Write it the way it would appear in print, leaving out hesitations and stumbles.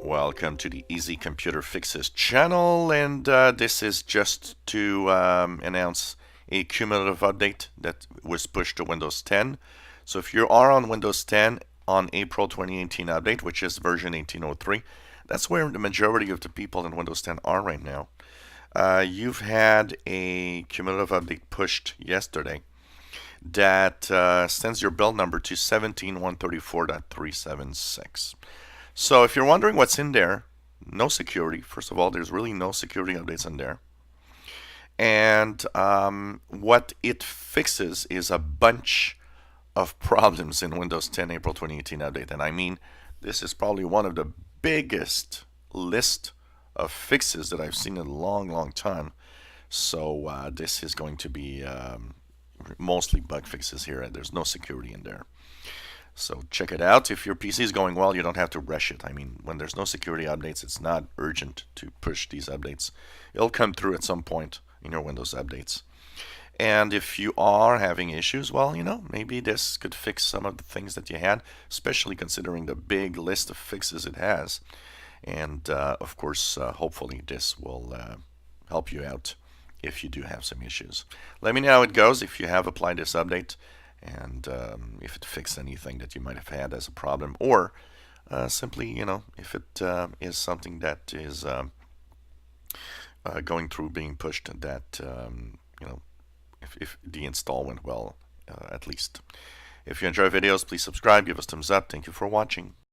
Welcome to the Easy Computer Fixes channel, and this is just to announce a cumulative update that was pushed to Windows 10. So if you are on Windows 10 on April 2018 update, which is version 1803, that's where the majority of the people in Windows 10 are right now. You've had a cumulative update pushed yesterday that sends your build number to 17.134.376. So if you're wondering what's in there, no security. First of all, there's really no security updates in there. And what it fixes is a bunch of problems in Windows 10 April 2018 update. And I mean, this is probably one of the biggest list of fixes that I've seen in a long, long time. So this is going to be mostly bug fixes here, and there's no security in there. So check it out. If your PC is going well, you don't have to rush it. I mean, when there's no security updates, it's not urgent to push these updates. It'll come through at some point in your Windows updates. And if you are having issues, well, maybe this could fix some of the things that you had, especially considering the big list of fixes it has. And of course, hopefully this will help you out if you do have some issues. Let me know how it goes if you have applied this update, and if it fixed anything that you might have had as a problem, or simply, if it is something that is going through being pushed, that if the install went well, at least. If you enjoy videos, please subscribe, give us thumbs up. Thank you for watching.